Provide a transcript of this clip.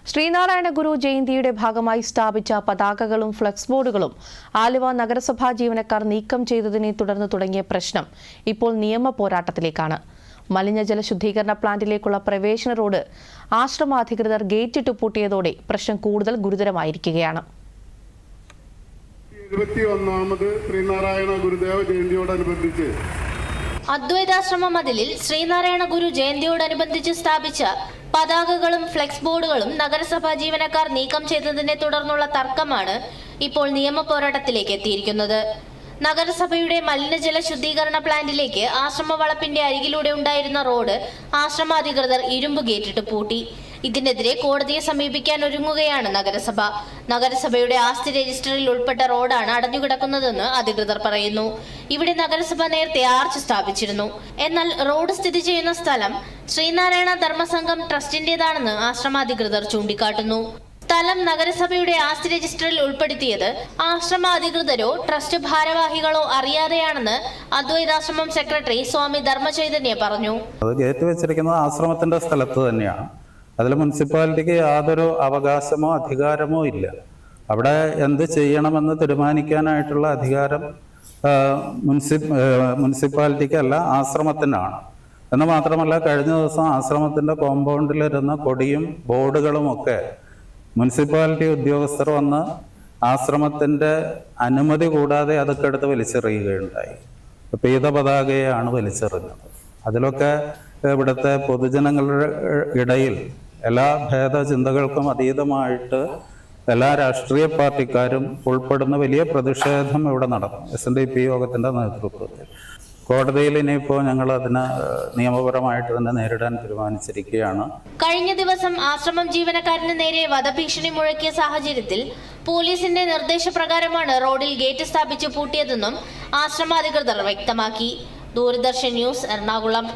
ശ്രീനാരായണ ഗുരു ജയന്തിയുടെ ഭാഗമായി സ്ഥാപിച്ച പതാകകളും ഫ്ലക്സ് ബോർഡുകളും ആലുവ നഗരസഭാ ജീവനക്കാർ നീക്കം ചെയ്തതിനെ തുടർന്ന് തുടങ്ങിയ പ്രശ്നം ഇപ്പോൾ നിയമ പോരാട്ടത്തിലേക്കാണ്. മലിനജല ശുദ്ധീകരണ പ്ലാന്റിലേക്കുള്ള പ്രവേശന റോഡ് ആശ്രമാധികൃതർ ഗേറ്റിട്ട് പൂട്ടിയതോടെ പ്രശ്നം കൂടുതൽ ഗുരുതരമായിരിക്കുകയാണ്. 21ാമത് ശ്രീനാരായണ ഗുരുദേവ ജയന്തിയോടനുബന്ധിച്ച് അദ്വൈതാശ്രമ മതിലിൽ ശ്രീനാരായണ ഗുരു ജയന്തിയോടനുബന്ധിച്ച് സ്ഥാപിച്ച പതാകകളും ഫ്ലെക്സ് ബോർഡുകളും നഗരസഭാ ജീവനക്കാർ നീക്കം ചെയ്തതിനെ തുടർന്നുള്ള തർക്കമാണ് ഇപ്പോൾ നിയമ പോരാട്ടത്തിലേക്ക് എത്തിയിരിക്കുന്നത്. നഗരസഭയുടെ മലിനജല ശുദ്ധീകരണ പ്ലാന്റിലേക്ക് ആശ്രമ വളപ്പിന്റെ അരികിലൂടെ ഉണ്ടായിരുന്ന റോഡ് ആശ്രമാധികൃതർ ഇരുമ്പ് ഗേറ്റിട്ട് പൂട്ടി. ഇതിനെതിരെ കോടതിയെ സമീപിക്കാൻ ഒരുങ്ങുകയാണ് നഗരസഭ. നഗരസഭയുടെ ആസ്തി രജിസ്റ്ററിൽ ഉൾപ്പെട്ട റോഡാണ് അടഞ്ഞുകിടക്കുന്നതെന്ന് അധികൃതർ പറയുന്നു. ഇവിടെ നഗരസഭ നേരത്തെ ആർച്ച് സ്ഥാപിച്ചിരുന്നു. എന്നാൽ റോഡ് സ്ഥിതി ചെയ്യുന്ന സ്ഥലം ശ്രീനാരായണ ധർമ്മസംഘം ട്രസ്റ്റിന്റേതാണെന്ന് ആശ്രമാധികൃതർ ചൂണ്ടിക്കാട്ടുന്നു. സ്ഥലം നഗരസഭയുടെ ആസ്തി രജിസ്റ്ററിൽ ഉൾപ്പെടുത്തിയത് ആശ്രമ അധികൃതരോ ട്രസ്റ്റ് ഭാരവാഹികളോ അറിയാതെയാണെന്ന് അദ്വൈതാശ്രമം സെക്രട്ടറി സ്വാമി ധർമ്മചൈതന്യ പറഞ്ഞു. ഗേറ്റ് വെച്ചിരിക്കുന്നത് ആശ്രമത്തിന്റെ സ്ഥലത്ത് തന്നെയാണ്. അതിൽ മുനിസിപ്പാലിറ്റിക്ക് യാതൊരു അവകാശമോ അധികാരമോ ഇല്ല. അവിടെ എന്ത് ചെയ്യണമെന്ന് തീരുമാനിക്കാനായിട്ടുള്ള അധികാരം മുനിസിപ്പാലിറ്റിക്കല്ല, ആശ്രമത്തിനാണ്. എന്ന് മാത്രമല്ല, കഴിഞ്ഞ ദിവസം ആശ്രമത്തിന്റെ കോമ്പൗണ്ടിലിരുന്ന കൊടിയും ബോർഡുകളും ഒക്കെ മുനിസിപ്പാലിറ്റി ഉദ്യോഗസ്ഥർ വന്ന് ആശ്രമത്തിന്റെ അനുമതി കൂടാതെ അതൊക്കെ എടുത്ത് വലിച്ചെറിയുകയുണ്ടായി. പീത പതാകയാണ് വലിച്ചെറിഞ്ഞത്. അതിലൊക്കെ ഇവിടുത്തെ പൊതുജനങ്ങളുടെ ഇടയിൽ എല്ലാ ഭേദചിന്തകൾക്കും അതീതമായിട്ട് എല്ലാ രാഷ്ട്രീയ പാർട്ടിക്കാരും ഉൾപ്പെടുന്ന വലിയ പ്രതിഷേധം ഇവിടെ നടന്നു SNDP യോഗത്തിന്റെ നേതൃത്വത്തിൽ. കോടതിയിൽ ഇനിയിപ്പോൾ ഞങ്ങൾ അതിന് നിയമപരമായിട്ട് തന്നെ നേരിടാൻ തീരുമാനിച്ചിരിക്കുകയാണ്. കഴിഞ്ഞ ദിവസം ആശ്രമം ജീവനക്കാരന് നേരെ വധഭീഷണി മുഴക്കിയ സാഹചര്യത്തിൽ പോലീസിന്റെ നിർദ്ദേശപ്രകാരമാണ് റോഡിൽ ഗേറ്റ് സ്ഥാപിച്ച് പൂട്ടിയതെന്നും ആശ്രമ അധികൃതർ വ്യക്തമാക്കി. ദൂരദർശൻ ന്യൂസ്, എറണാകുളം.